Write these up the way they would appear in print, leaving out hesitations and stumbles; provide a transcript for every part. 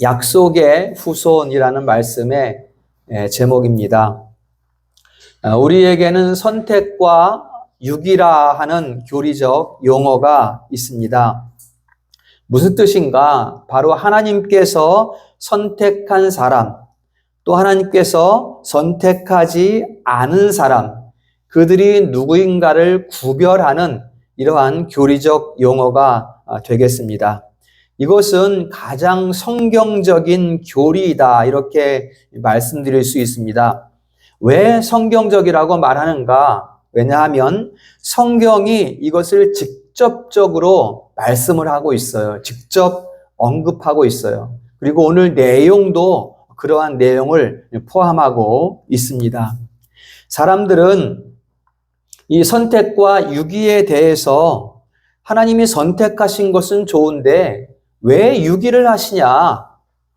약속의 후손이라는 말씀의 제목입니다. 우리에게는 선택과 유기라 하는 교리적 용어가 있습니다. 무슨 뜻인가? 바로 하나님께서 선택한 사람, 또 하나님께서 선택하지 않은 사람, 그들이 누구인가를 구별하는 이러한 교리적 용어가 되겠습니다. 이것은 가장 성경적인 교리이다, 이렇게 말씀드릴 수 있습니다. 왜 성경적이라고 말하는가? 왜냐하면 성경이 이것을 직접적으로 말씀을 하고 있어요. 직접 언급하고 있어요. 그리고 오늘 내용도 그러한 내용을 포함하고 있습니다. 사람들은 이 선택과 유기에 대해서 하나님이 선택하신 것은 좋은데 왜 유기를 하시냐?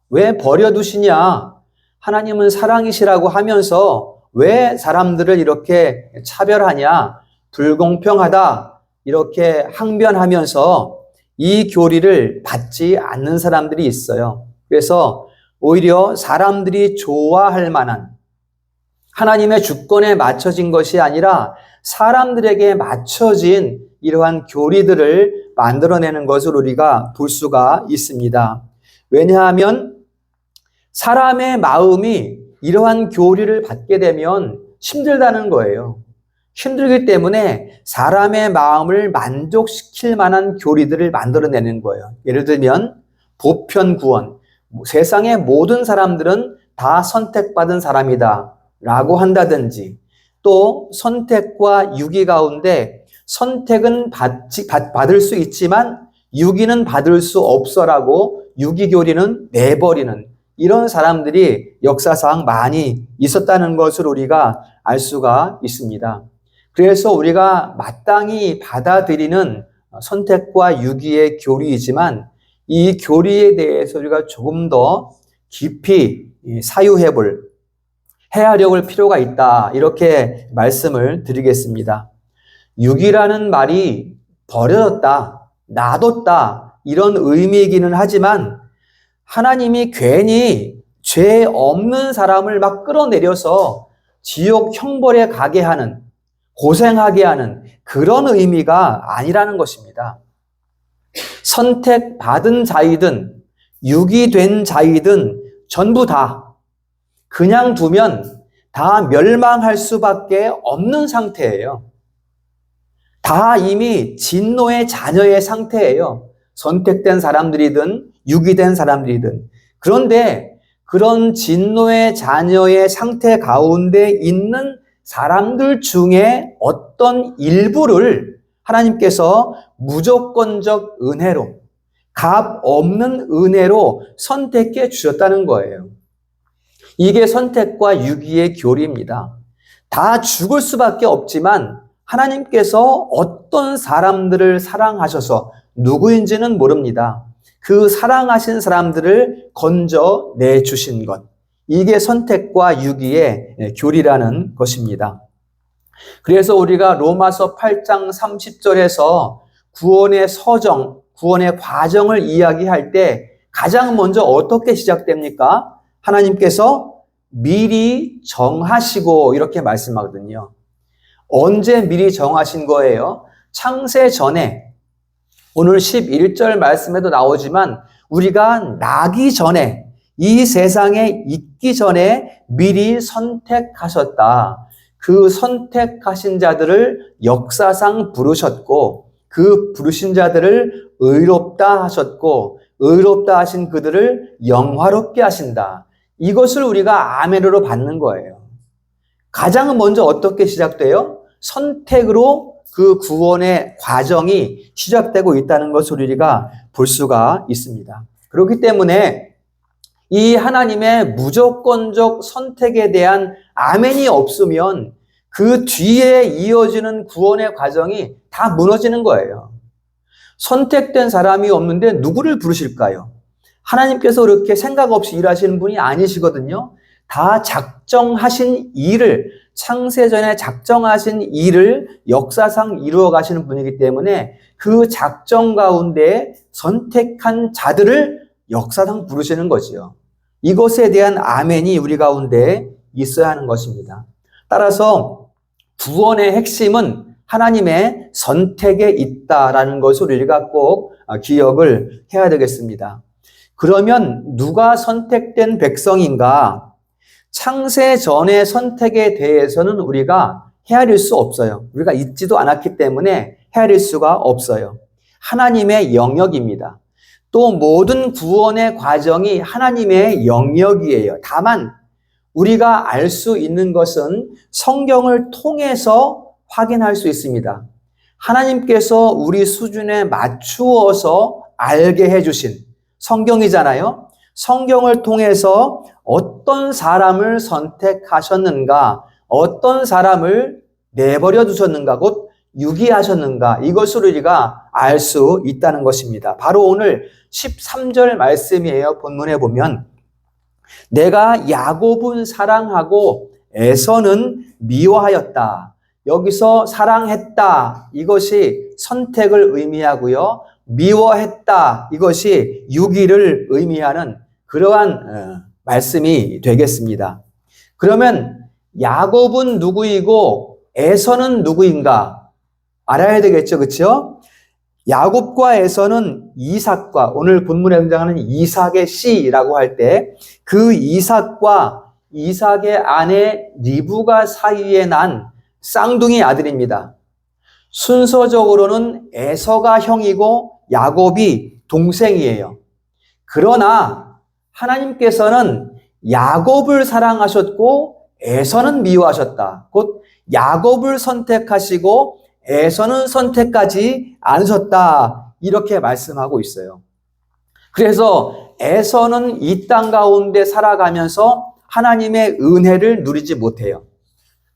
왜 버려두시냐? 하나님은 사랑이시라고 하면서 왜 사람들을 이렇게 차별하냐? 불공평하다. 이렇게 항변하면서 이 교리를 받지 않는 사람들이 있어요. 그래서 오히려 사람들이 좋아할 만한 하나님의 주권에 맞춰진 것이 아니라 사람들에게 맞춰진 이러한 교리들을 만들어내는 것을 우리가 볼 수가 있습니다. 왜냐하면 사람의 마음이 이러한 교리를 받게 되면 힘들다는 거예요. 힘들기 때문에 사람의 마음을 만족시킬 만한 교리들을 만들어내는 거예요. 예를 들면 보편 구원, 세상의 모든 사람들은 다 선택받은 사람이다 라고 한다든지, 또 선택과 유기 가운데 선택은 받을 수 있지만 유기는 받을 수 없어라고 유기 교리는 내버리는 이런 사람들이 역사상 많이 있었다는 것을 우리가 알 수가 있습니다. 그래서 우리가 마땅히 받아들이는 선택과 유기의 교리이지만 이 교리에 대해서 우리가 조금 더 깊이 헤아려 볼 필요가 있다, 이렇게 말씀을 드리겠습니다. 유기라는 말이 버려졌다, 놔뒀다 이런 의미이기는 하지만 하나님이 괜히 죄 없는 사람을 막 끌어내려서 지옥 형벌에 가게 하는, 고생하게 하는 그런 의미가 아니라는 것입니다. 선택받은 자이든 유기된 자이든 전부 다 그냥 두면 다 멸망할 수밖에 없는 상태예요. 다 이미 진노의 자녀의 상태예요. 선택된 사람들이든 유기된 사람들이든. 그런데 그런 진노의 자녀의 상태 가운데 있는 사람들 중에 어떤 일부를 하나님께서 무조건적 은혜로, 값 없는 은혜로 선택해 주셨다는 거예요. 이게 선택과 유기의 교리입니다. 다 죽을 수밖에 없지만 하나님께서 어떤 사람들을 사랑하셔서 누구인지는 모릅니다. 그 사랑하신 사람들을 건져내 주신 것. 이게 선택과 유기의 교리라는 것입니다. 그래서 우리가 로마서 8장 30절에서 구원의 서정, 구원의 과정을 이야기할 때 가장 먼저 어떻게 시작됩니까? 하나님께서 미리 정하시고 이렇게 말씀하거든요. 언제 미리 정하신 거예요? 창세 전에, 오늘 11절 말씀에도 나오지만 우리가 나기 전에, 이 세상에 있기 전에 미리 선택하셨다. 그 선택하신 자들을 역사상 부르셨고 그 부르신 자들을 의롭다 하셨고 의롭다 하신 그들을 영화롭게 하신다. 이것을 우리가 아멘으로 받는 거예요. 가장 먼저 어떻게 시작돼요? 선택으로 그 구원의 과정이 시작되고 있다는 것을 우리가 볼 수가 있습니다. 그렇기 때문에 이 하나님의 무조건적 선택에 대한 아멘이 없으면 그 뒤에 이어지는 구원의 과정이 다 무너지는 거예요. 선택된 사람이 없는데 누구를 부르실까요? 하나님께서 그렇게 생각 없이 일하시는 분이 아니시거든요. 다 작정하신 일을, 창세전에 작정하신 일을 역사상 이루어 가시는 분이기 때문에 그 작정 가운데 선택한 자들을 역사상 부르시는 거지요. 이것에 대한 아멘이 우리 가운데 있어야 하는 것입니다. 따라서 구원의 핵심은 하나님의 선택에 있다라는 것을 우리가 꼭 기억을 해야 되겠습니다. 그러면 누가 선택된 백성인가? 창세 전의 선택에 대해서는 우리가 헤아릴 수 없어요. 우리가 있지도 않았기 때문에 헤아릴 수가 없어요. 하나님의 영역입니다. 또 모든 구원의 과정이 하나님의 영역이에요. 다만 우리가 알 수 있는 것은 성경을 통해서 확인할 수 있습니다. 하나님께서 우리 수준에 맞추어서 알게 해주신 성경이잖아요. 성경을 통해서 어떤 사람을 선택하셨는가, 어떤 사람을 내버려 두셨는가, 곧 유기하셨는가, 이것을 우리가 알 수 있다는 것입니다. 바로 오늘 13절 말씀이에요. 본문에 보면 내가 야곱은 사랑하고 에서는 미워하였다. 여기서 사랑했다, 이것이 선택을 의미하고요. 미워했다, 이것이 유기를 의미하는 그러한 말씀이 되겠습니다. 그러면 야곱은 누구이고 에서는 누구인가 알아야 되겠죠, 그렇죠? 야곱과 에서는 이삭과, 오늘 본문에 등장하는 이삭의 씨라고 할 때 그 이삭과 이삭의 아내 리브가 사이에 난 쌍둥이 아들입니다. 순서적으로는 에서가 형이고 야곱이 동생이에요. 그러나 하나님께서는 야곱을 사랑하셨고 에서는 미워하셨다. 곧 야곱을 선택하시고 에서는 선택하지 않으셨다. 이렇게 말씀하고 있어요. 그래서 에서는 이 땅 가운데 살아가면서 하나님의 은혜를 누리지 못해요.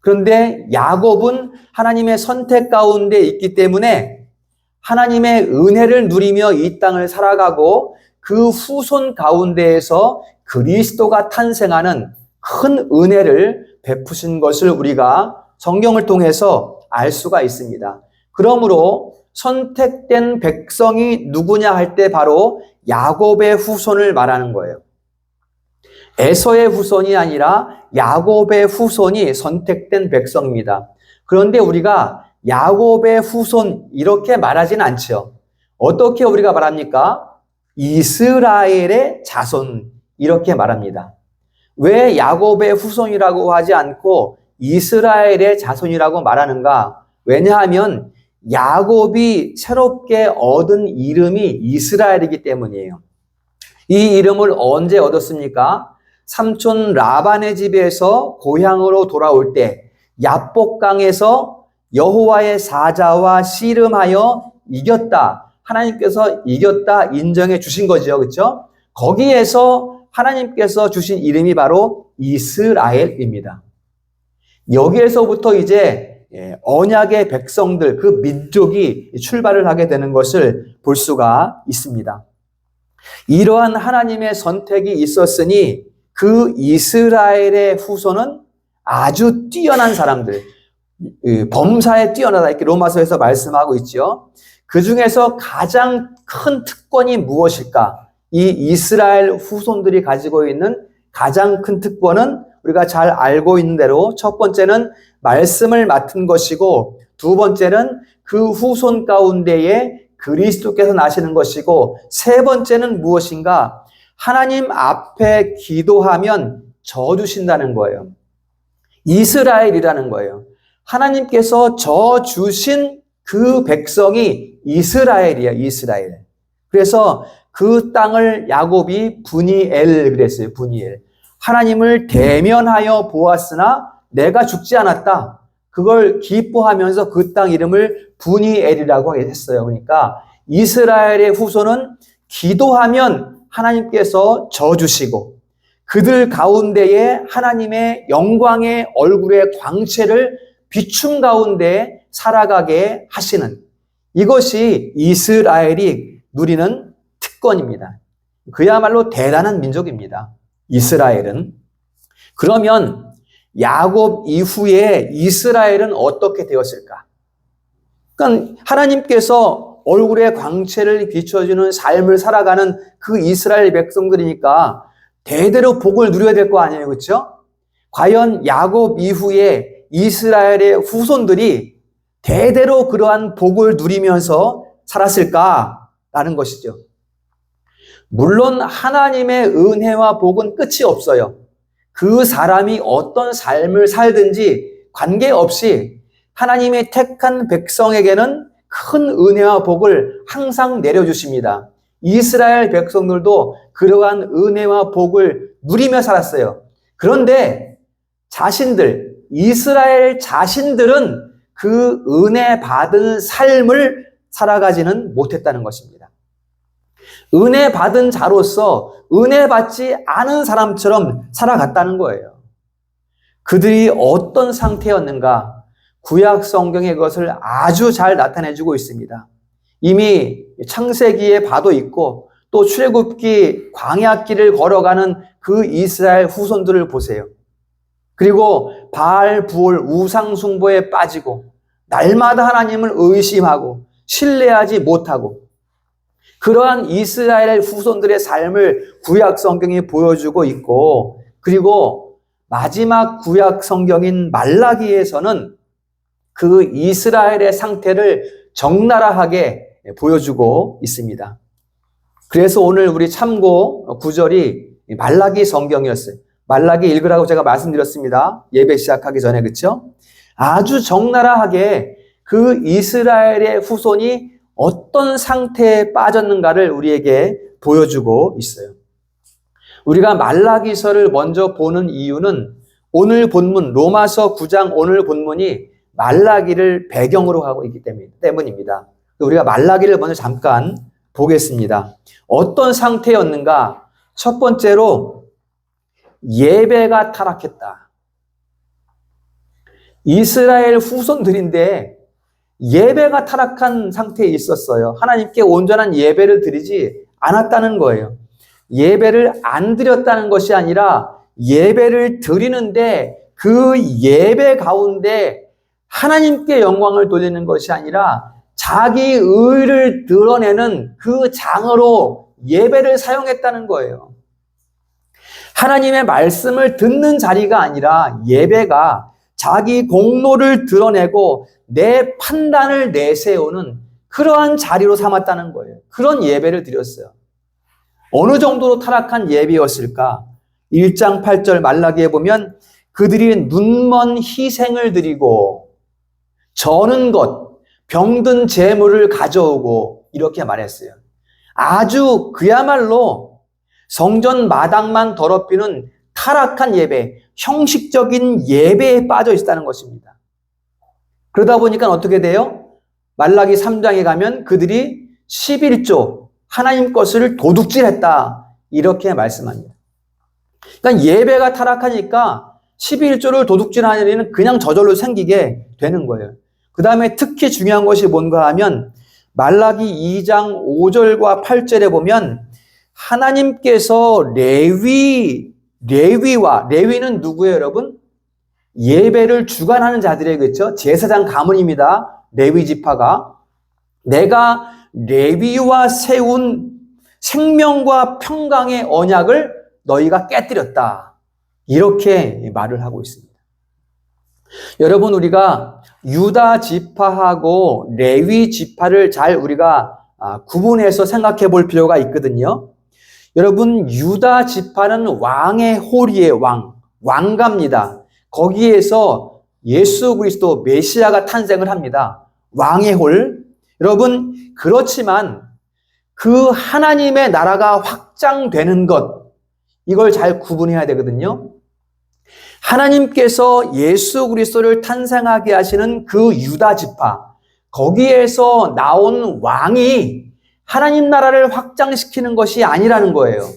그런데 야곱은 하나님의 선택 가운데 있기 때문에 하나님의 은혜를 누리며 이 땅을 살아가고 그 후손 가운데에서 그리스도가 탄생하는 큰 은혜를 베푸신 것을 우리가 성경을 통해서 알 수가 있습니다. 그러므로 선택된 백성이 누구냐 할 때 바로 야곱의 후손을 말하는 거예요. 에서의 후손이 아니라 야곱의 후손이 선택된 백성입니다. 그런데 우리가 야곱의 후손 이렇게 말하지는 않죠. 어떻게 우리가 말합니까? 이스라엘의 자손 이렇게 말합니다. 왜 야곱의 후손이라고 하지 않고 이스라엘의 자손이라고 말하는가? 왜냐하면 야곱이 새롭게 얻은 이름이 이스라엘이기 때문이에요. 이 이름을 언제 얻었습니까? 삼촌 라반의 집에서 고향으로 돌아올 때 야복강에서 여호와의 사자와 씨름하여 이겼다. 하나님께서 이겼다 인정해 주신 거죠. 그렇죠? 거기에서 하나님께서 주신 이름이 바로 이스라엘입니다. 여기에서부터 이제 언약의 백성들, 그 민족이 출발을 하게 되는 것을 볼 수가 있습니다. 이러한 하나님의 선택이 있었으니 그 이스라엘의 후손은 아주 뛰어난 사람들, 범사에 뛰어나다 이렇게 로마서에서 말씀하고 있죠. 그 중에서 가장 큰 특권이 무엇일까? 이 이스라엘 후손들이 가지고 있는 가장 큰 특권은 우리가 잘 알고 있는 대로 첫 번째는 말씀을 맡은 것이고 두 번째는 그 후손 가운데에 그리스도께서 나시는 것이고 세 번째는 무엇인가? 하나님 앞에 기도하면 저 주신다는 거예요. 이스라엘이라는 거예요. 하나님께서 저 주신 그 백성이 이스라엘이야, 이스라엘. 그래서 그 땅을 야곱이 분이엘 그랬어요, 분이엘. 하나님을 대면하여 보았으나 내가 죽지 않았다. 그걸 기뻐하면서 그 땅 이름을 분이엘이라고 했어요. 그러니까 이스라엘의 후손은 기도하면 하나님께서 져주시고 그들 가운데에 하나님의 영광의 얼굴의 광채를 비춤 가운데 살아가게 하시는 이것이 이스라엘이 누리는 특권입니다. 그야말로 대단한 민족입니다. 이스라엘은. 그러면 야곱 이후에 이스라엘은 어떻게 되었을까? 그러니까 하나님께서 얼굴에 광채를 비춰주는 삶을 살아가는 그 이스라엘 백성들이니까 대대로 복을 누려야 될 거 아니에요. 그렇죠? 과연 야곱 이후에 이스라엘의 후손들이 대대로 그러한 복을 누리면서 살았을까라는 것이죠. 물론 하나님의 은혜와 복은 끝이 없어요. 그 사람이 어떤 삶을 살든지 관계없이 하나님의 택한 백성에게는 큰 은혜와 복을 항상 내려주십니다. 이스라엘 백성들도 그러한 은혜와 복을 누리며 살았어요. 그런데 이스라엘 자신들은 그 은혜 받은 삶을 살아가지는 못했다는 것입니다. 은혜 받은 자로서 은혜 받지 않은 사람처럼 살아갔다는 거예요. 그들이 어떤 상태였는가? 구약 성경에 그것을 아주 잘 나타내주고 있습니다. 이미 창세기에 봐도 있고 또 출애굽기 광야길을 걸어가는 그 이스라엘 후손들을 보세요. 그리고 바알 부올 우상 숭배에 빠지고 날마다 하나님을 의심하고 신뢰하지 못하고 그러한 이스라엘 후손들의 삶을 구약 성경이 보여주고 있고, 그리고 마지막 구약 성경인 말라기에서는 그 이스라엘의 상태를 적나라하게 보여주고 있습니다. 그래서 오늘 우리 참고 구절이 말라기 성경이었어요. 말라기 읽으라고 제가 말씀드렸습니다. 예배 시작하기 전에, 그렇죠? 아주 적나라하게 그 이스라엘의 후손이 어떤 상태에 빠졌는가를 우리에게 보여주고 있어요. 우리가 말라기서를 먼저 보는 이유는 오늘 본문 로마서 9장 오늘 본문이 말라기를 배경으로 하고 있기 때문입니다. 우리가 말라기를 먼저 잠깐 보겠습니다. 어떤 상태였는가? 첫 번째로 예배가 타락했다. 이스라엘 후손들인데 예배가 타락한 상태에 있었어요. 하나님께 온전한 예배를 드리지 않았다는 거예요. 예배를 안 드렸다는 것이 아니라 예배를 드리는데 그 예배 가운데 하나님께 영광을 돌리는 것이 아니라 자기 의를 드러내는 그 장으로 예배를 사용했다는 거예요. 하나님의 말씀을 듣는 자리가 아니라 예배가 자기 공로를 드러내고 내 판단을 내세우는 그러한 자리로 삼았다는 거예요. 그런 예배를 드렸어요. 어느 정도로 타락한 예배였을까? 1장 8절 말라기에 보면 그들이 눈먼 희생을 드리고 저는 것, 병든 재물을 가져오고 이렇게 말했어요. 아주 그야말로 성전 마당만 더럽히는 타락한 예배, 형식적인 예배에 빠져 있다는 것입니다. 그러다 보니까 어떻게 돼요? 말라기 3장에 가면 그들이 11조, 하나님 것을 도둑질했다. 이렇게 말씀합니다. 그러니까 예배가 타락하니까 11조를 도둑질하는 일은 그냥 저절로 생기게 되는 거예요. 그 다음에 특히 중요한 것이 뭔가 하면 말라기 2장 5절과 8절에 보면 하나님께서 레위는 누구예요, 여러분? 예배를 주관하는 자들의, 그렇죠? 제사장 가문입니다. 레위 지파가. 내가 레위와 세운 생명과 평강의 언약을 너희가 깨뜨렸다. 이렇게 말을 하고 있습니다. 여러분, 우리가 유다 지파하고 레위 지파를 잘 우리가 구분해서 생각해 볼 필요가 있거든요. 여러분, 유다 지파는 왕의 홀이에요. 왕가입니다. 거기에서 예수 그리스도 메시아가 탄생을 합니다. 왕의 홀. 여러분, 그렇지만 그 하나님의 나라가 확장되는 것, 이걸 잘 구분해야 되거든요. 하나님께서 예수 그리스도를 탄생하게 하시는 그 유다 지파, 거기에서 나온 왕이 하나님 나라를 확장시키는 것이 아니라는 거예요.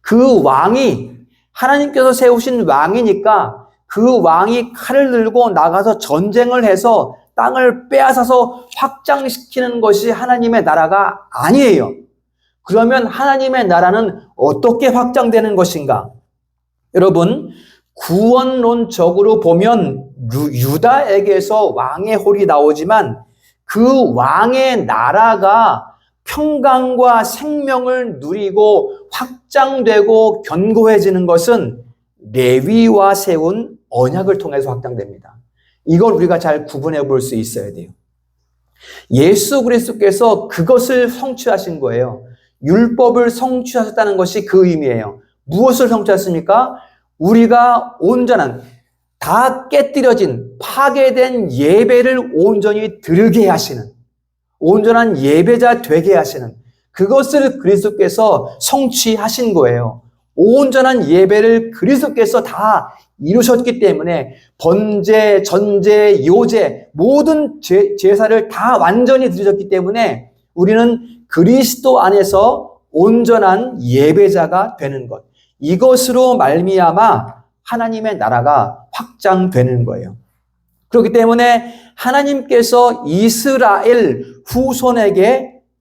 그 왕이 하나님께서 세우신 왕이니까 그 왕이 칼을 들고 나가서 전쟁을 해서 땅을 빼앗아서 확장시키는 것이 하나님의 나라가 아니에요. 그러면 하나님의 나라는 어떻게 확장되는 것인가? 여러분, 구원론적으로 보면 유다에게서 왕의 홀이 나오지만 그 왕의 나라가 평강과 생명을 누리고 확장되고 견고해지는 것은 레위와 세운 언약을 통해서 확장됩니다. 이걸 우리가 잘 구분해 볼 수 있어야 돼요. 예수 그리스도께서 그것을 성취하신 거예요. 율법을 성취하셨다는 것이 그 의미예요. 무엇을 성취했습니까? 우리가 온전한, 다 깨뜨려진, 파괴된 예배를 온전히 드리게 하시는, 온전한 예배자 되게 하시는, 그것을 그리스도께서 성취하신 거예요. 온전한 예배를 그리스도께서 다 이루셨기 때문에 번제, 전제, 요제 모든 제사를 다 완전히 드리셨기 때문에 우리는 그리스도 안에서 온전한 예배자가 되는 것, 이것으로 말미암아 하나님의 나라가 확장되는 거예요. 그렇기 때문에 하나님께서 이스라엘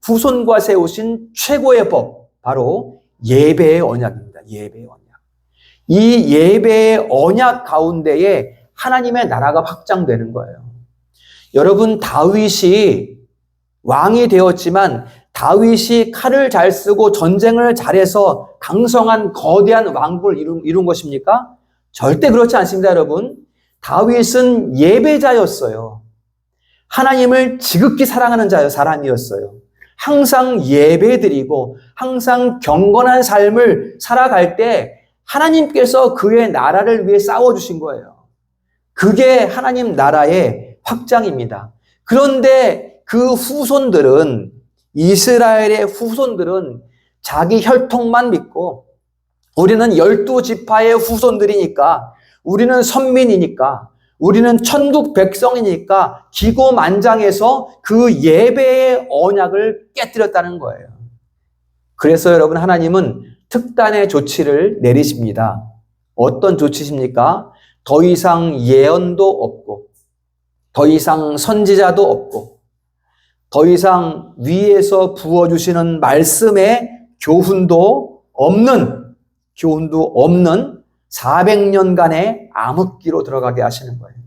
후손과 세우신 최고의 법, 바로 예배의 언약입니다. 예배의 언약. 이 예배의 언약 가운데에 하나님의 나라가 확장되는 거예요. 여러분, 다윗이 왕이 되었지만 다윗이 칼을 잘 쓰고 전쟁을 잘해서 강성한 거대한 왕국을 이룬 것입니까? 절대 그렇지 않습니다, 여러분. 다윗은 예배자였어요. 하나님을 지극히 사랑하는 사람이었어요. 항상 예배드리고 항상 경건한 삶을 살아갈 때 하나님께서 그의 나라를 위해 싸워주신 거예요. 그게 하나님 나라의 확장입니다. 그런데 그 후손들은, 이스라엘의 후손들은 자기 혈통만 믿고, 우리는 12지파의 후손들이니까, 우리는 선민이니까, 우리는 천국 백성이니까 기고만장해서 그 예배의 언약을 깨뜨렸다는 거예요. 그래서 여러분, 하나님은 특단의 조치를 내리십니다. 어떤 조치십니까? 더 이상 예언도 없고, 더 이상 선지자도 없고, 더 이상 위에서 부어주시는 말씀의 교훈도 없는 400년간의 암흑기로 들어가게 하시는 거예요.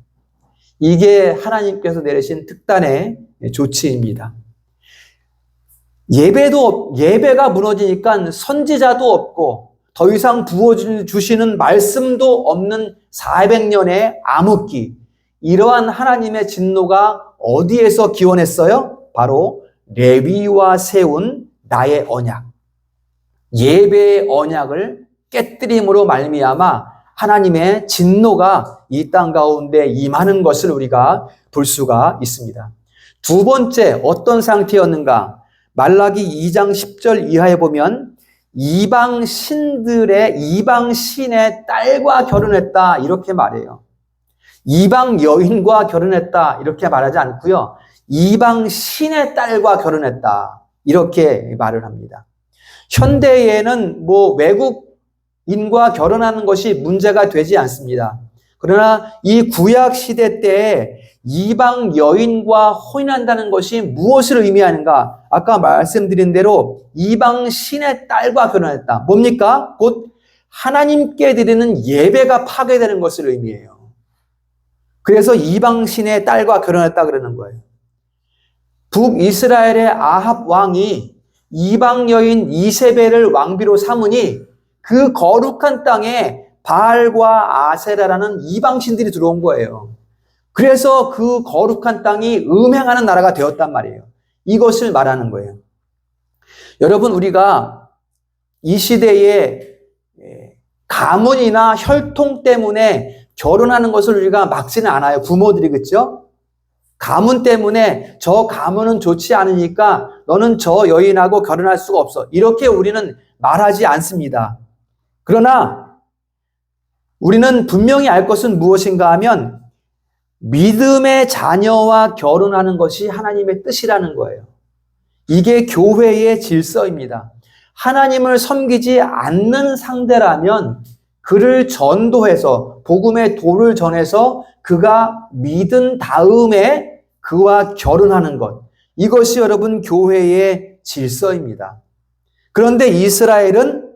이게 하나님께서 내리신 특단의 조치입니다. 예배가 무너지니까 선지자도 없고 더 이상 부어주시는 말씀도 없는 400년의 암흑기, 이러한 하나님의 진노가 어디에서 기원했어요? 바로 레위와 세운 나의 언약, 예배의 언약을 깨뜨림으로 말미암아 하나님의 진노가 이 땅 가운데 임하는 것을 우리가 볼 수가 있습니다. 두 번째, 어떤 상태였는가? 말라기 2장 10절 이하에 보면 이방 신의 딸과 결혼했다, 이렇게 말해요. 이방 여인과 결혼했다, 이렇게 말하지 않고요. 이방 신의 딸과 결혼했다, 이렇게 말을 합니다. 현대에는 외국인과 결혼하는 것이 문제가 되지 않습니다. 그러나 이 구약 시대 때 이방 여인과 혼인한다는 것이 무엇을 의미하는가? 아까 말씀드린 대로 이방 신의 딸과 결혼했다. 뭡니까? 곧 하나님께 드리는 예배가 파괴되는 것을 의미해요. 그래서 이방 신의 딸과 결혼했다 그러는 거예요. 북이스라엘의 아합 왕이 이방 여인 이세벨을 왕비로 삼으니 그 거룩한 땅에 바알과 아세라라는 이방 신들이 들어온 거예요. 그래서 그 거룩한 땅이 음행하는 나라가 되었단 말이에요. 이것을 말하는 거예요. 여러분, 우리가 이 시대에 가문이나 혈통 때문에 결혼하는 것을 우리가 막지는 않아요. 부모들이, 그렇죠? 가문 때문에 저 가문은 좋지 않으니까 너는 저 여인하고 결혼할 수가 없어, 이렇게 우리는 말하지 않습니다. 그러나 우리는 분명히 알 것은 무엇인가 하면 믿음의 자녀와 결혼하는 것이 하나님의 뜻이라는 거예요. 이게 교회의 질서입니다. 하나님을 섬기지 않는 상대라면 그를 전도해서, 복음의 도를 전해서 그가 믿은 다음에 그와 결혼하는 것, 이것이 여러분 교회의 질서입니다. 그런데 이스라엘은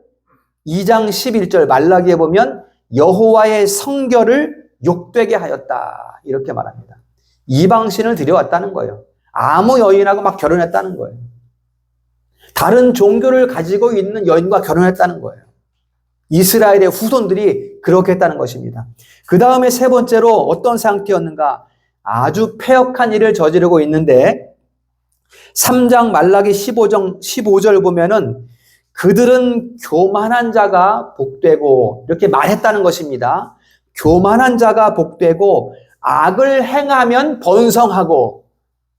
2장 11절 말라기에 보면 여호와의 성결을 욕되게 하였다, 이렇게 말합니다. 이방신을 들여왔다는 거예요. 아무 여인하고 막 결혼했다는 거예요. 다른 종교를 가지고 있는 여인과 결혼했다는 거예요. 이스라엘의 후손들이 그렇게 했다는 것입니다. 그 다음에 세 번째로 어떤 상태였는가? 아주 패역한 일을 저지르고 있는데 3장 말라기 15절 보면은 그들은 교만한 자가 복되고 이렇게 말했다는 것입니다. 교만한 자가 복되고 악을 행하면 번성하고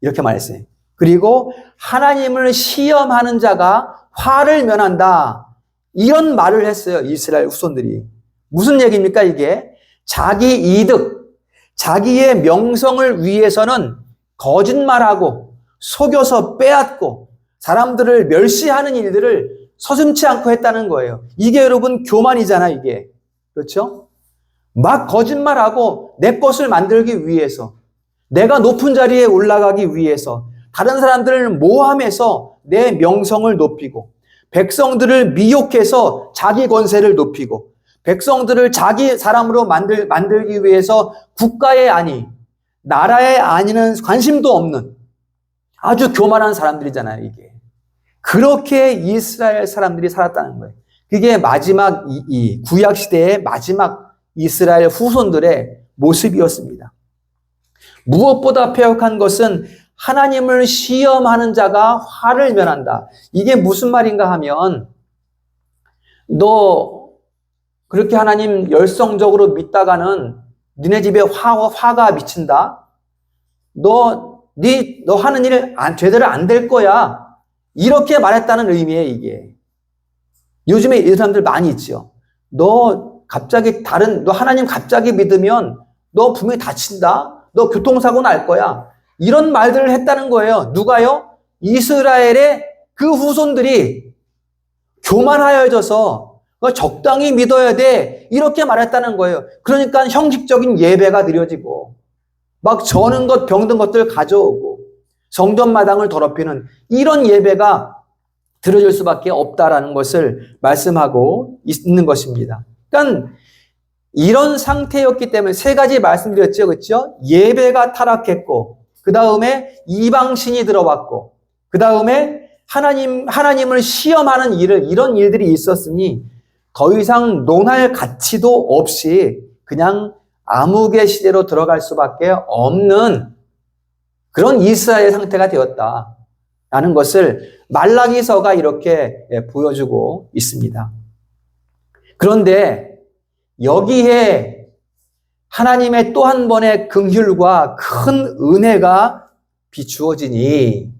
이렇게 말했어요. 그리고 하나님을 시험하는 자가 화를 면한다. 이런 말을 했어요. 이스라엘 후손들이. 무슨 얘기입니까 이게? 자기 이득, 자기의 명성을 위해서는 거짓말하고 속여서 빼앗고 사람들을 멸시하는 일들을 서슴지 않고 했다는 거예요. 이게 여러분 교만이잖아요, 이게. 그렇죠? 막 거짓말하고 내 것을 만들기 위해서, 내가 높은 자리에 올라가기 위해서 다른 사람들을 모함해서 내 명성을 높이고 백성들을 미혹해서 자기 권세를 높이고 백성들을 자기 사람으로 만들기 위해서 국가의 안위, 나라의 안위는 관심도 없는 아주 교만한 사람들이잖아요, 이게. 그렇게 이스라엘 사람들이 살았다는 거예요. 그게 마지막 이 구약 시대의 마지막 이스라엘 후손들의 모습이었습니다. 무엇보다 패역한 것은 하나님을 시험하는 자가 화를 면한다. 이게 무슨 말인가 하면 너 그렇게 하나님 열성적으로 믿다가는 니네 집에 화가 미친다. 너 하는 일 제대로 안 될 거야. 이렇게 말했다는 의미예요, 이게. 요즘에 이런 사람들 많이 있죠. 너 하나님 갑자기 믿으면 너 분명히 다친다. 너 교통사고 날 거야. 이런 말들을 했다는 거예요. 누가요? 이스라엘의 그 후손들이 교만하여져서 적당히 믿어야 돼. 이렇게 말했다는 거예요. 그러니까 형식적인 예배가 드려지고 막 저는 것 병든 것들 가져오고 성전 마당을 더럽히는 이런 예배가 드려질 수밖에 없다라는 것을 말씀하고 있는 것입니다. 그러니까 이런 상태였기 때문에 세 가지 말씀드렸죠. 그렇죠? 예배가 타락했고 그 다음에 이방신이 들어왔고 그 다음에 하나님을 시험하는 이런 일들이 있었으니 더 이상 논할 가치도 없이 그냥 암흑의 시대로 들어갈 수밖에 없는 그런 이스라엘 상태가 되었다라는 것을 말라기서가 이렇게 보여주고 있습니다. 그런데 여기에 하나님의 또 한 번의 긍휼과 큰 은혜가 비추어지니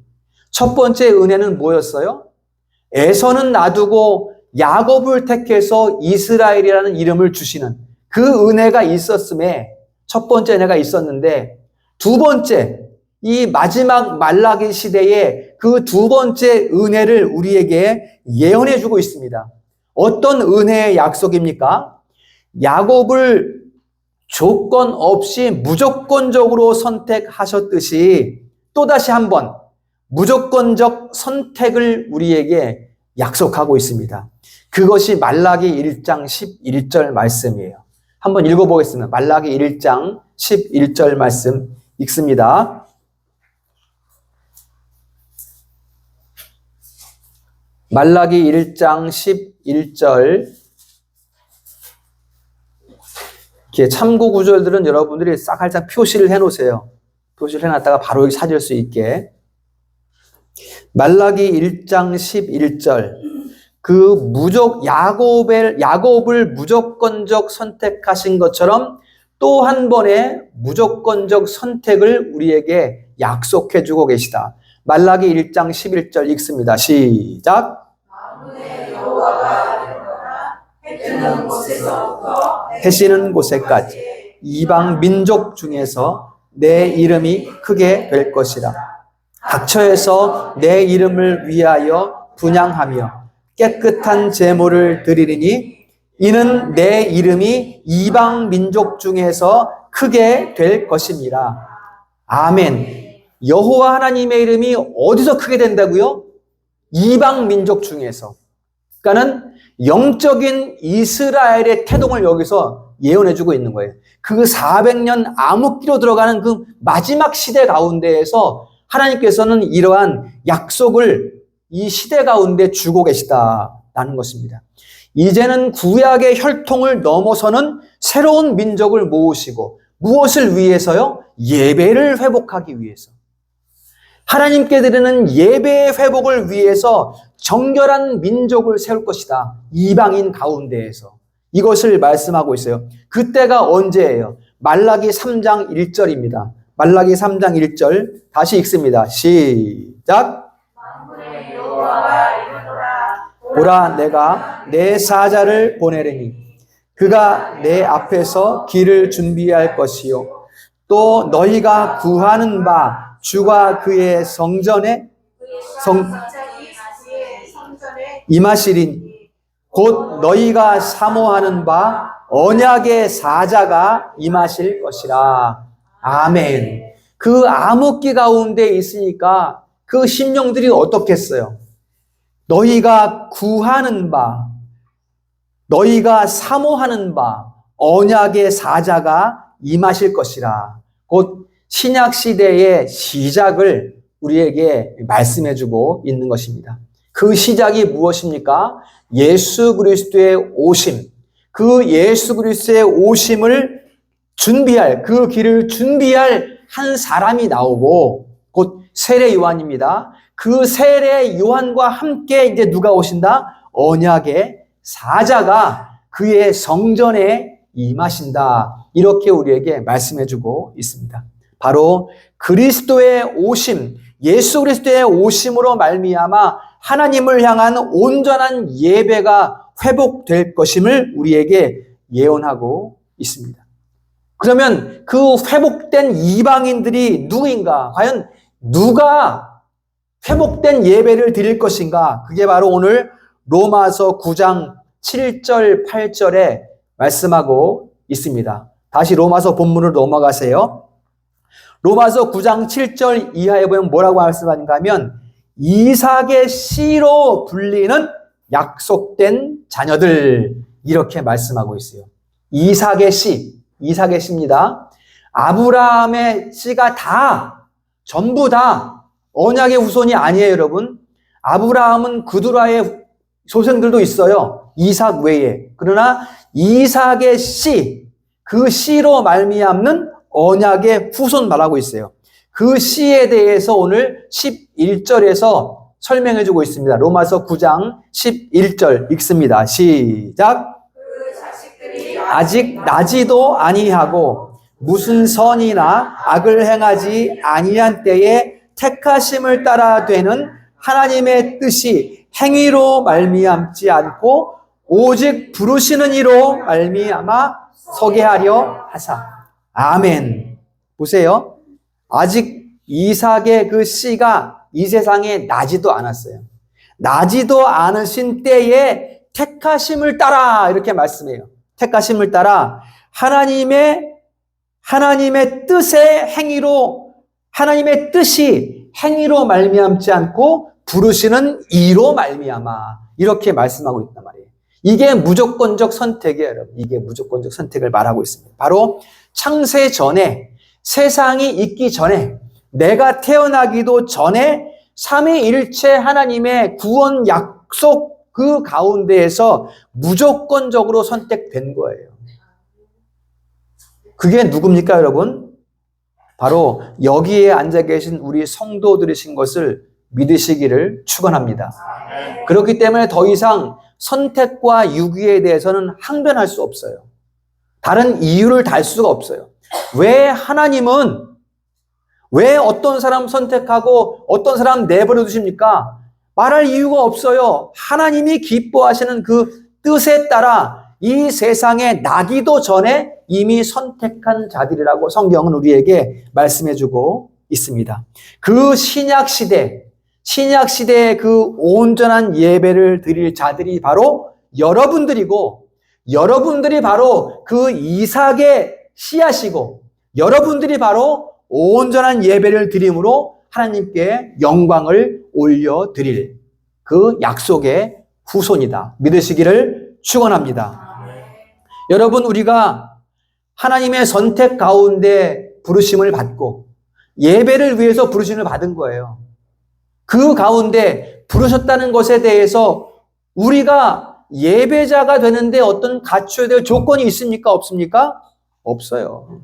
첫 번째 은혜는 뭐였어요? 에서는 놔두고 야곱을 택해서 이스라엘이라는 이름을 주시는 그 은혜가 있었음에 첫 번째 은혜가 있었는데 두 번째 이 마지막 말라기 시대에 그 두 번째 은혜를 우리에게 예언해 주고 있습니다. 어떤 은혜의 약속입니까? 야곱을 조건 없이 무조건적으로 선택하셨듯이 또다시 한번 무조건적 선택을 우리에게 약속하고 있습니다. 그것이 말라기 1장 11절 말씀이에요. 한번 읽어보겠습니다. 말라기 1장 11절 말씀 읽습니다. 말라기 1장 11절 이렇게 참고 구절들은 여러분들이 싹 살짝 표시를 해놓으세요. 표시를 해놨다가 바로 여기 찾을 수 있게. 말라기 1장 11절 그 야곱을 무조건적 선택하신 것처럼 또 한 번의 무조건적 선택을 우리에게 약속해주고 계시다. 말라기 1장 11절 읽습니다. 시작. 만군의 여호와가 해시는 곳에까지 이방 민족 중에서 내 이름이 크게 될 것이라. 각처에서 내 이름을 위하여 분향하며 깨끗한 제물을 드리리니 이는 내 이름이 이방 민족 중에서 크게 될 것입니다. 아멘. 여호와 하나님의 이름이 어디서 크게 된다고요? 이방 민족 중에서. 그러니까는 영적인 이스라엘의 태동을 여기서 예언해주고 있는 거예요. 그 400년 암흑기로 들어가는 그 마지막 시대 가운데에서 하나님께서는 이러한 약속을 이 시대 가운데 주고 계시다라는 것입니다. 이제는 구약의 혈통을 넘어서는 새로운 민족을 모으시고 무엇을 위해서요? 예배를 회복하기 위해서. 하나님께 드리는 예배의 회복을 위해서 정결한 민족을 세울 것이다. 이방인 가운데에서. 이것을 말씀하고 있어요. 그때가 언제예요? 말라기 3장 1절입니다. 말라기 3장 1절 다시 읽습니다. 시작. 만군의 여호와가 이르노라. 보라, 내가 내 사자를 보내리니 그가 내 앞에서 길을 준비할 것이요 또 너희가 구하는 바 주가 그의 성전에 임하시리니 곧 너희가 사모하는 바 언약의 사자가 임하실 것이라. 아멘. 그 암흑기 가운데 있으니까 그 심령들이 어떻겠어요? 너희가 구하는 바, 너희가 사모하는 바 언약의 사자가 임하실 것이라. 곧 신약 시대의 시작을 우리에게 말씀해주고 있는 것입니다. 그 시작이 무엇입니까? 예수 그리스도의 오심. 그 예수 그리스도의 오심을 준비할, 그 길을 준비할 한 사람이 나오고 곧 세례 요한입니다. 그 세례 요한과 함께 이제 누가 오신다? 언약의 사자가 그의 성전에 임하신다. 이렇게 우리에게 말씀해주고 있습니다. 바로 그리스도의 오심, 예수 그리스도의 오심으로 말미암아 하나님을 향한 온전한 예배가 회복될 것임을 우리에게 예언하고 있습니다. 그러면 그 회복된 이방인들이 누구인가? 과연 누가 회복된 예배를 드릴 것인가? 그게 바로 오늘 로마서 9장 7절, 8절에 말씀하고 있습니다. 다시 로마서 본문으로 넘어가세요. 로마서 9장 7절 이하에 보면 뭐라고 말씀하는가 하면 이삭의 씨로 불리는 약속된 자녀들, 이렇게 말씀하고 있어요. 이삭의 씨, 이삭의 씨입니다. 아브라함의 씨가 다, 전부 다 언약의 후손이 아니에요, 여러분. 아브라함은 그두라의 소생들도 있어요. 이삭 외에. 그러나 이삭의 씨, 그 씨로 말미암는 언약의 후손 말하고 있어요. 그 씨에 대해서 오늘 11절에서 설명해주고 있습니다. 로마서 9장 11절 읽습니다. 시작. 그 자식들이 아직 나지도 아니하고 무슨 선이나 악을 행하지 아니한 때에 택하심을 따라 되는 하나님의 뜻이 행위로 말미암지 않고 오직 부르시는 이로 말미암아 서게 하려 하사. 아멘. 보세요. 아직 이삭의 그 씨가 이 세상에 나지도 않았어요. 나지도 않으신 때에 택하심을 따라, 이렇게 말씀해요. 택하심을 따라 하나님의 뜻의 행위로, 하나님의 뜻이 행위로 말미암지 않고 부르시는 이로 말미암아, 이렇게 말씀하고 있단 말이에요. 이게 무조건적 선택이에요, 여러분. 이게 무조건적 선택을 말하고 있습니다. 바로 창세 전에, 세상이 있기 전에, 내가 태어나기도 전에 삼위일체 하나님의 구원 약속 그 가운데에서 무조건적으로 선택된 거예요. 그게 누굽니까, 여러분? 바로 여기에 앉아 계신 우리 성도들이신 것을 믿으시기를 축원합니다. 그렇기 때문에 더 이상 선택과 유기에 대해서는 항변할 수 없어요. 다른 이유를 달 수가 없어요. 왜 하나님은 왜 어떤 사람 선택하고 어떤 사람 내버려 두십니까? 말할 이유가 없어요. 하나님이 기뻐하시는 그 뜻에 따라 이 세상에 나기도 전에 이미 선택한 자들이라고 성경은 우리에게 말씀해주고 있습니다. 그 신약 시대의 그 온전한 예배를 드릴 자들이 바로 여러분들이고, 여러분들이 바로 그 이삭의 씨앗이고, 여러분들이 바로 온전한 예배를 드림으로 하나님께 영광을 올려드릴 그 약속의 후손이다. 믿으시기를 축원합니다. 여러분, 우리가 하나님의 선택 가운데 부르심을 받고 예배를 위해서 부르심을 받은 거예요. 그 가운데 부르셨다는 것에 대해서 우리가 예배자가 되는데 어떤 갖춰야 될 조건이 있습니까? 없습니까? 없어요.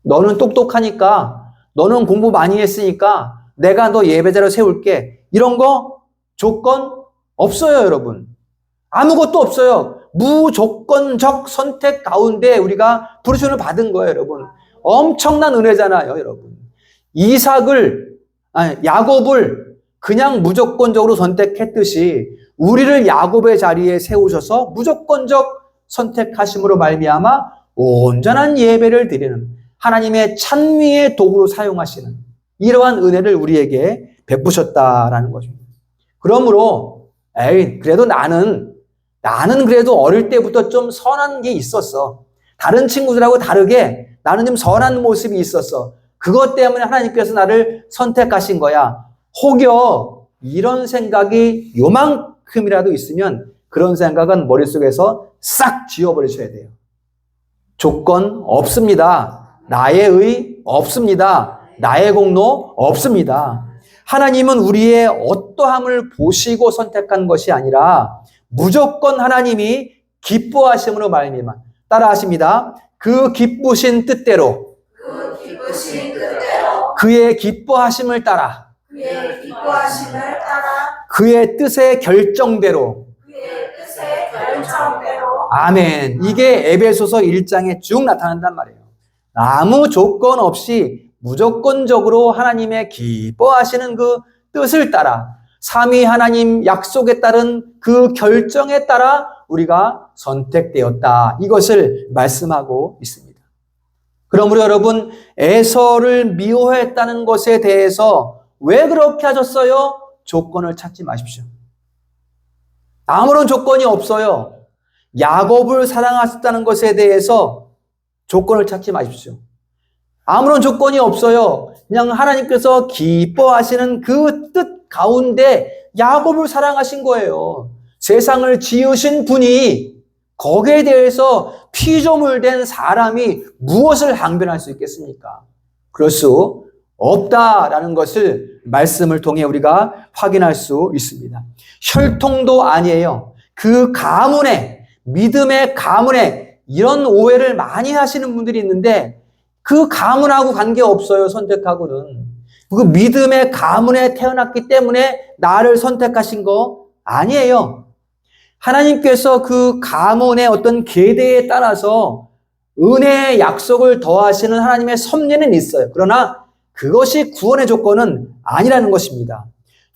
너는 똑똑하니까, 너는 공부 많이 했으니까 내가 너 예배자로 세울게. 이런 거 조건 없어요, 여러분. 아무것도 없어요. 무조건적 선택 가운데 우리가 부르심을 받은 거예요, 여러분. 엄청난 은혜잖아요, 여러분. 야곱을 그냥 무조건적으로 선택했듯이 우리를 야곱의 자리에 세우셔서 무조건적 선택하심으로 말미암아 온전한 예배를 드리는 하나님의 찬미의 도구로 사용하시는 이러한 은혜를 우리에게 베푸셨다라는 것입니다. 그러므로 그래도 나는 그래도 어릴 때부터 좀 선한 게 있었어. 다른 친구들하고 다르게 나는 좀 선한 모습이 있었어. 그것 때문에 하나님께서 나를 선택하신 거야. 혹여 이런 생각이 요만큼이라도 있으면 그런 생각은 머릿속에서 싹 지워버리셔야 돼요. 조건 없습니다. 나의 의 없습니다. 나의 공로 없습니다. 하나님은 우리의 어떠함을 보시고 선택한 것이 아니라 무조건 하나님이 기뻐하심으로 말미암아 따라하십니다. 그 기쁘신 뜻대로 그의 기뻐하심을 따라 그의 뜻의 결정대로 아멘. 이게 에베소서 1장에 쭉 나타난단 말이에요. 아무 조건 없이 무조건적으로 하나님의 기뻐하시는 그 뜻을 따라 삼위 하나님 약속에 따른 그 결정에 따라 우리가 선택되었다. 이것을 말씀하고 있습니다. 그러므로 여러분, 에서를 미워했다는 것에 대해서 왜 그렇게 하셨어요? 조건을 찾지 마십시오. 아무런 조건이 없어요. 야곱을 사랑하셨다는 것에 대해서 조건을 찾지 마십시오. 아무런 조건이 없어요. 그냥 하나님께서 기뻐하시는 그 뜻 가운데 야곱을 사랑하신 거예요. 세상을 지으신 분이 거기에 대해서 피조물 된 사람이 무엇을 항변할 수 있겠습니까? 그럴 수 없다라는 것을 말씀을 통해 우리가 확인할 수 있습니다. 혈통도 아니에요. 그 가문에, 믿음의 가문에 이런 오해를 많이 하시는 분들이 있는데 그 가문하고 관계없어요, 선택하고는. 그 믿음의 가문에 태어났기 때문에 나를 선택하신 거 아니에요. 하나님께서 그 가문의 어떤 계대에 따라서 은혜의 약속을 더하시는 하나님의 섭리는 있어요. 그러나 그것이 구원의 조건은 아니라는 것입니다.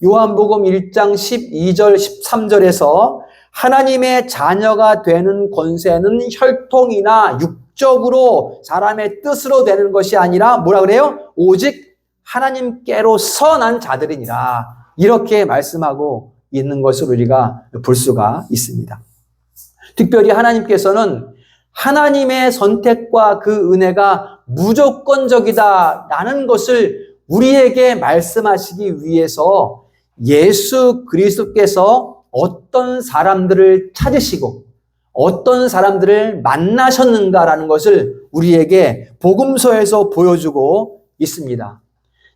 요한복음 1장 12절 13절에서 하나님의 자녀가 되는 권세는 혈통이나 육적으로 사람의 뜻으로 되는 것이 아니라 뭐라 그래요? 오직 하나님께로서 난 자들이니라. 이렇게 말씀하고 있는 것을 우리가 볼 수가 있습니다. 특별히 하나님께서는 하나님의 선택과 그 은혜가 무조건적이다라는 것을 우리에게 말씀하시기 위해서 예수 그리스도께서 어떤 사람들을 찾으시고 어떤 사람들을 만나셨는가라는 것을 우리에게 복음서에서 보여주고 있습니다.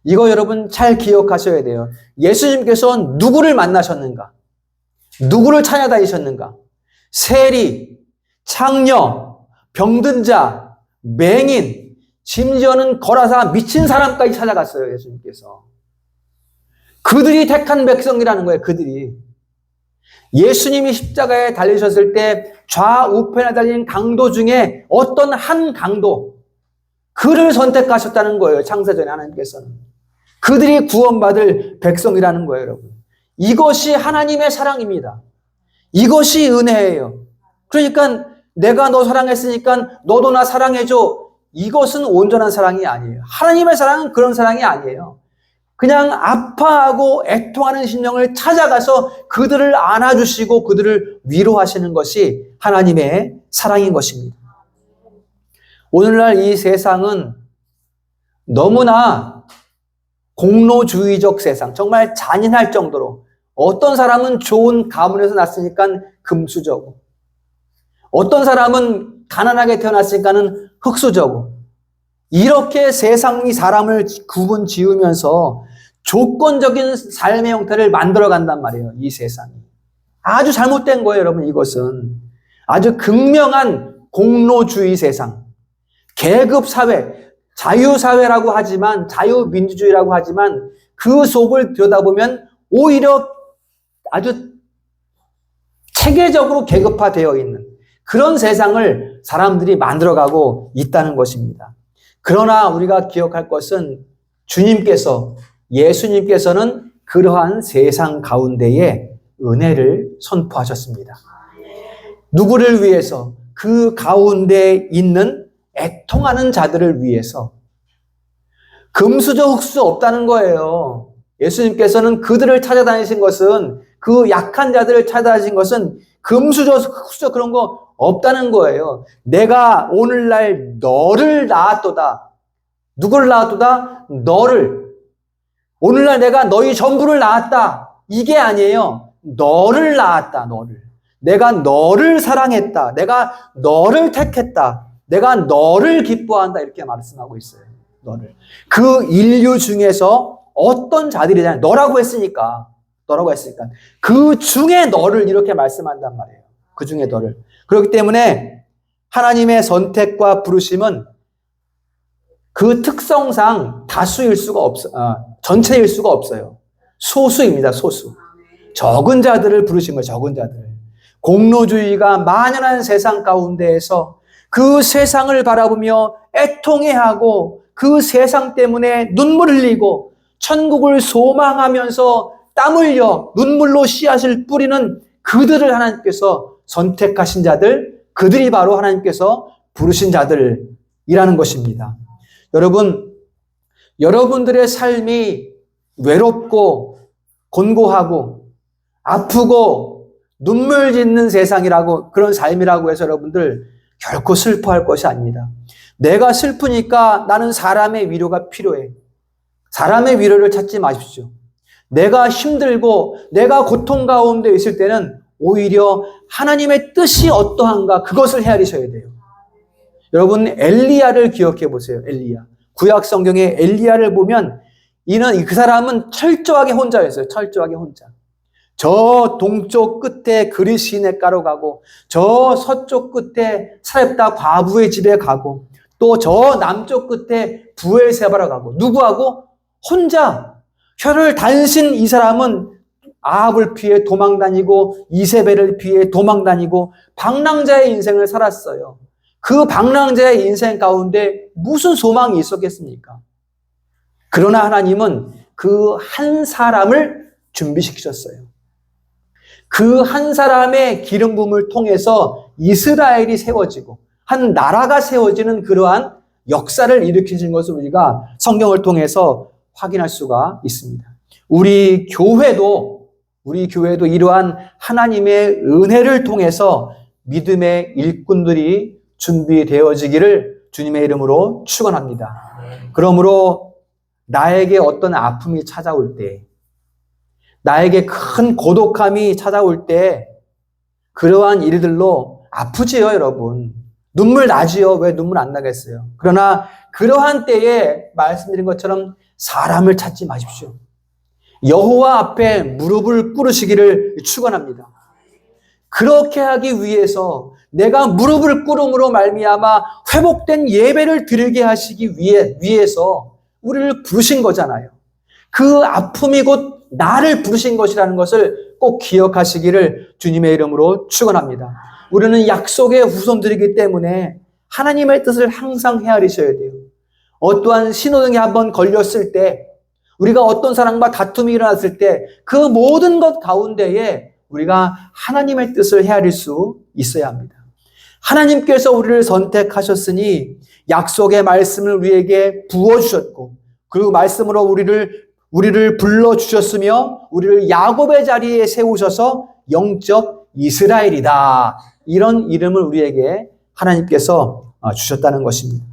이거 여러분 잘 기억하셔야 돼요. 예수님께서 누구를 만나셨는가? 누구를 찾아다니셨는가? 세리, 창녀, 병든 자, 맹인, 심지어는 거라사 미친 사람까지 찾아갔어요, 예수님께서. 그들이 택한 백성이라는 거예요, 그들이. 예수님이 십자가에 달리셨을 때 좌우편에 달린 강도 중에 어떤 한 강도, 그를 선택하셨다는 거예요, 창세전에 하나님께서는. 그들이 구원받을 백성이라는 거예요, 여러분. 이것이 하나님의 사랑입니다. 이것이 은혜예요. 그러니까 내가 너 사랑했으니까 너도 나 사랑해줘. 이것은 온전한 사랑이 아니에요. 하나님의 사랑은 그런 사랑이 아니에요. 그냥 아파하고 애통하는 심령을 찾아가서 그들을 안아주시고 그들을 위로하시는 것이 하나님의 사랑인 것입니다. 오늘날 이 세상은 너무나 공로주의적 세상, 정말 잔인할 정도로 어떤 사람은 좋은 가문에서 났으니까 금수저고 어떤 사람은 가난하게 태어났으니까는 흙수저고 이렇게 세상이 사람을 구분 지으면서 조건적인 삶의 형태를 만들어 간단 말이에요. 이 세상이. 아주 잘못된 거예요, 여러분. 이것은 아주 극명한 공로주의 세상, 계급사회, 자유사회라고 하지만, 자유민주주의라고 하지만 그 속을 들여다보면 오히려 아주 체계적으로 계급화되어 있는 그런 세상을 사람들이 만들어가고 있다는 것입니다. 그러나 우리가 기억할 것은 주님께서, 예수님께서는 그러한 세상 가운데에 은혜를 선포하셨습니다. 누구를 위해서? 그 가운데 있는 애통하는 자들을 위해서. 금수저 흙수 없다는 거예요. 예수님께서는 그들을 찾아다니신 것은, 그 약한 자들을 찾아다니신 것은 금수저 흙수저 그런 거 없다는 거예요. 내가 오늘날 너를 낳았도다. 누구를 낳았도다? 너를. 오늘날 내가 너희 전부를 낳았다. 이게 아니에요. 너를 낳았다. 너를. 내가 너를 사랑했다. 내가 너를 택했다. 내가 너를 기뻐한다. 이렇게 말씀하고 있어요. 너를. 그 인류 중에서 어떤 자들이잖아요. 너라고 했으니까. 너라고 했으니까. 그 중에 너를 이렇게 말씀한단 말이에요. 그 중에 너를. 그렇기 때문에 하나님의 선택과 부르심은 그 특성상 다수일 수가 전체일 수가 없어요. 소수입니다. 소수. 적은 자들을 부르신 거예요. 적은 자들을. 공로주의가 만연한 세상 가운데에서 그 세상을 바라보며 애통해하고 그 세상 때문에 눈물 흘리고 천국을 소망하면서 땀 흘려 눈물로 씨앗을 뿌리는 그들을 하나님께서 선택하신 자들, 그들이 바로 하나님께서 부르신 자들이라는 것입니다. 여러분, 여러분들의 삶이 외롭고 곤고하고 아프고 눈물 짓는 세상이라고, 그런 삶이라고 해서 여러분들 결코 슬퍼할 것이 아닙니다. 내가 슬프니까 나는 사람의 위로가 필요해. 사람의 위로를 찾지 마십시오. 내가 힘들고 내가 고통 가운데 있을 때는 오히려 하나님의 뜻이 어떠한가 그것을 헤아리셔야 돼요. 여러분, 엘리야를 기억해 보세요. 엘리야. 구약 성경에 엘리야를 보면 이는 그 사람은 철저하게 혼자였어요. 철저하게 혼자. 저 동쪽 끝에 그리시네가로 가고 저 서쪽 끝에 사렙다 과부의 집에 가고 또 저 남쪽 끝에 부엘세바로 가고 누구하고? 혼자. 혀를 단신 이 사람은 아합을 피해 도망다니고 이세벨을 피해 도망다니고 방랑자의 인생을 살았어요. 그 방랑자의 인생 가운데 무슨 소망이 있었겠습니까? 그러나 하나님은 그 한 사람을 준비시키셨어요. 그 한 사람의 기름 부음을 통해서 이스라엘이 세워지고 한 나라가 세워지는 그러한 역사를 일으키신 것을 우리가 성경을 통해서 확인할 수가 있습니다. 우리 교회도 이러한 하나님의 은혜를 통해서 믿음의 일꾼들이 준비되어지기를 주님의 이름으로 축원합니다. 그러므로 나에게 어떤 아픔이 찾아올 때, 나에게 큰 고독함이 찾아올 때 그러한 일들로 아프지요, 여러분. 눈물 나지요. 왜 눈물 안 나겠어요? 그러나 그러한 때에 말씀드린 것처럼 사람을 찾지 마십시오. 여호와 앞에 무릎을 꿇으시기를 축원합니다. 그렇게 하기 위해서 내가 무릎을 꿇음으로 말미암아 회복된 예배를 드리게 하시기 위해서 우리를 부르신 거잖아요. 그 아픔이 곧 나를 부르신 것이라는 것을 꼭 기억하시기를 주님의 이름으로 축원합니다. 우리는 약속의 후손들이기 때문에 하나님의 뜻을 항상 헤아리셔야 돼요. 어떠한 신호등에 한번 걸렸을 때, 우리가 어떤 사람과 다툼이 일어났을 때 그 모든 것 가운데에 우리가 하나님의 뜻을 헤아릴 수 있어야 합니다. 하나님께서 우리를 선택하셨으니 약속의 말씀을 우리에게 부어주셨고 그 말씀으로 우리를 불러주셨으며 우리를 야곱의 자리에 세우셔서 영적 이스라엘이다. 이런 이름을 우리에게 하나님께서 주셨다는 것입니다.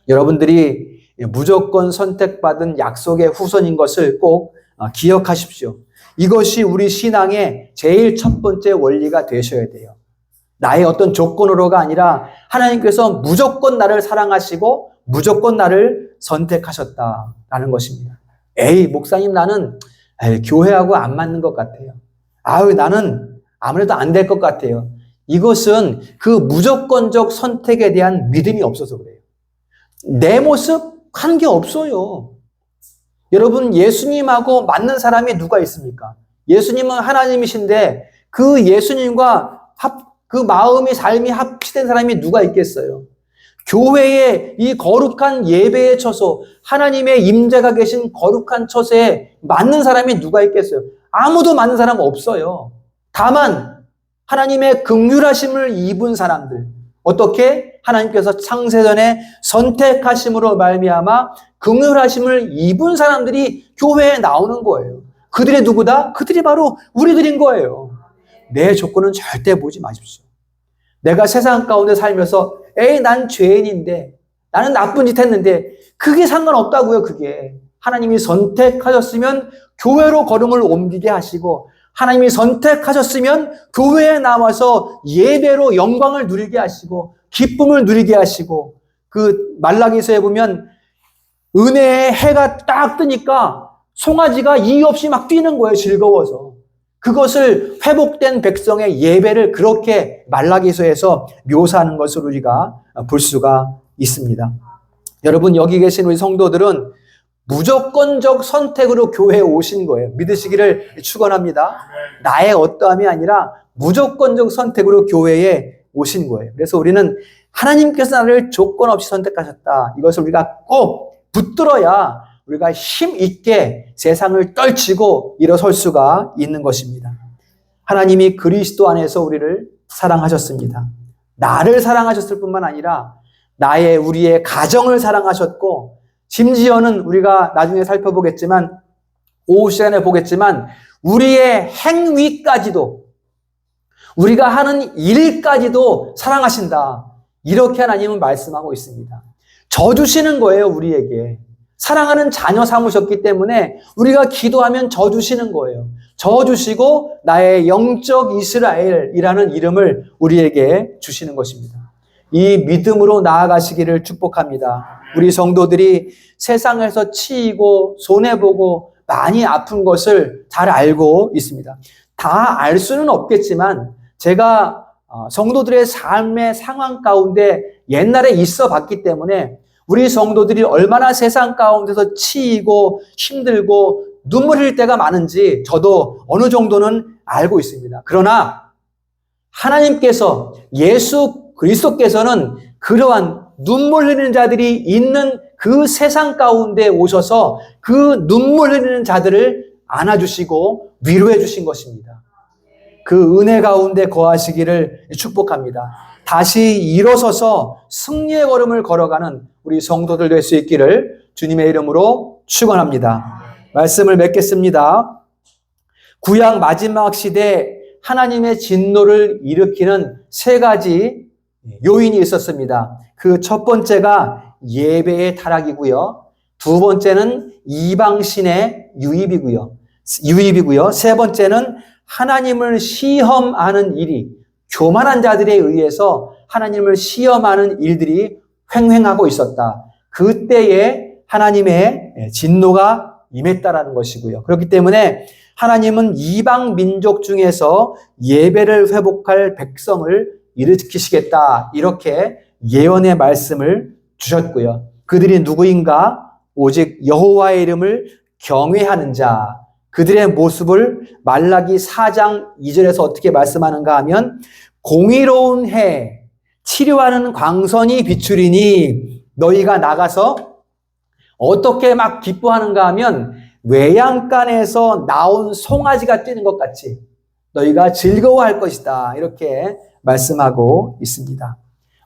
여러분들이 무조건 선택받은 약속의 후손인 것을 꼭 기억하십시오. 이것이 우리 신앙의 제일 첫 번째 원리가 되셔야 돼요. 나의 어떤 조건으로가 아니라 하나님께서 무조건 나를 사랑하시고 무조건 나를 선택하셨다라는 것입니다. 에이, 목사님, 나는 교회하고 안 맞는 것 같아요. 아유, 나는 아무래도 안 될 것 같아요. 이것은 그 무조건적 선택에 대한 믿음이 없어서 그래요. 내 모습 관계없어요. 여러분, 예수님하고 맞는 사람이 누가 있습니까? 예수님은 하나님이신데 그 예수님과 그 마음이 삶이 합치된 사람이 누가 있겠어요? 교회의 이 거룩한 예배의 처소, 하나님의 임재가 계신 거룩한 처소에 맞는 사람이 누가 있겠어요? 아무도 맞는 사람 없어요. 다만 하나님의 긍휼하심을 입은 사람들, 어떻게? 하나님께서 창세전에 선택하심으로 말미암아 긍휼하심을 입은 사람들이 교회에 나오는 거예요. 그들이 누구다? 그들이 바로 우리들인 거예요. 내 조건은 절대 보지 마십시오. 내가 세상 가운데 살면서 에이, 난 죄인인데, 나는 나쁜 짓 했는데, 그게 상관없다고요, 그게. 하나님이 선택하셨으면 교회로 걸음을 옮기게 하시고, 하나님이 선택하셨으면 교회에 나와서 예배로 영광을 누리게 하시고, 기쁨을 누리게 하시고, 그 말라기서에 보면 은혜의 해가 딱 뜨니까 송아지가 이유 없이 막 뛰는 거예요, 즐거워서. 그것을 회복된 백성의 예배를 그렇게 말라기서에서 묘사하는 것을 우리가 볼 수가 있습니다. 여러분, 여기 계신 우리 성도들은 무조건적 선택으로 교회에 오신 거예요. 믿으시기를 축원합니다. 나의 어떠함이 아니라 무조건적 선택으로 교회에 오신 거예요. 그래서 우리는 하나님께서 나를 조건 없이 선택하셨다. 이것을 우리가 꼭 붙들어야 우리가 힘 있게 세상을 떨치고 일어설 수가 있는 것입니다. 하나님이 그리스도 안에서 우리를 사랑하셨습니다. 나를 사랑하셨을 뿐만 아니라 우리의 가정을 사랑하셨고, 심지어는 우리가 나중에 살펴보겠지만, 오후 시간에 보겠지만, 우리의 행위까지도, 우리가 하는 일까지도 사랑하신다. 이렇게 하나님은 말씀하고 있습니다. 져 주시는 거예요, 우리에게. 사랑하는 자녀 삼으셨기 때문에 우리가 기도하면 져 주시는 거예요. 져 주시고 나의 영적 이스라엘이라는 이름을 우리에게 주시는 것입니다. 이 믿음으로 나아가시기를 축복합니다. 우리 성도들이 세상에서 치이고 손해보고 많이 아픈 것을 잘 알고 있습니다. 다 알 수는 없겠지만 제가 성도들의 삶의 상황 가운데 옛날에 있어 봤기 때문에 우리 성도들이 얼마나 세상 가운데서 치이고 힘들고 눈물 흘릴 때가 많은지 저도 어느 정도는 알고 있습니다. 그러나 하나님께서, 예수 그리스도께서는 그러한 눈물 흘리는 자들이 있는 그 세상 가운데 오셔서 그 눈물 흘리는 자들을 안아주시고 위로해 주신 것입니다. 그 은혜 가운데 거하시기를 축복합니다. 다시 일어서서 승리의 걸음을 걸어가는 우리 성도들 될 수 있기를 주님의 이름으로 축원합니다. 말씀을 맺겠습니다. 구약 마지막 시대 하나님의 진노를 일으키는 세 가지 요인이 있었습니다. 그 첫 번째가 예배의 타락이고요. 두 번째는 이방신의 유입이고요. 세 번째는 하나님을 시험하는 일이, 교만한 자들에 의해서 하나님을 시험하는 일들이 횡행하고 있었다. 그때에 하나님의 진노가 임했다라는 것이고요. 그렇기 때문에 하나님은 이방 민족 중에서 예배를 회복할 백성을 일으키시겠다. 이렇게 예언의 말씀을 주셨고요. 그들이 누구인가? 오직 여호와의 이름을 경외하는 자. 그들의 모습을 말라기 4장 2절에서 어떻게 말씀하는가 하면, 공의로운 해 치료하는 광선이 비추리니 너희가 나가서 어떻게 막 기뻐하는가 하면 외양간에서 나온 송아지가 뛰는 것 같이 너희가 즐거워할 것이다. 이렇게 말씀하고 있습니다.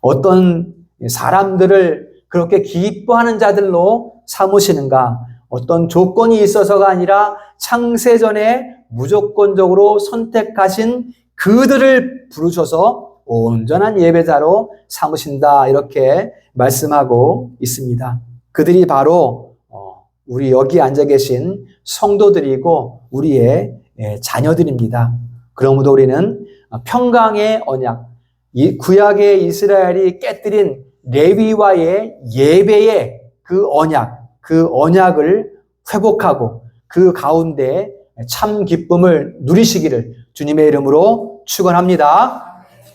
어떤 사람들을 그렇게 기뻐하는 자들로 삼으시는가? 어떤 조건이 있어서가 아니라 창세전에 무조건적으로 선택하신 그들을 부르셔서 온전한 예배자로 삼으신다. 이렇게 말씀하고 있습니다. 그들이 바로 우리 여기 앉아 계신 성도들이고 우리의 자녀들입니다. 그러므로 우리는 평강의 언약, 이 구약의 이스라엘이 깨뜨린 레위와의 예배의 그 언약을 회복하고 그 가운데 참 기쁨을 누리시기를 주님의 이름으로 축원합니다.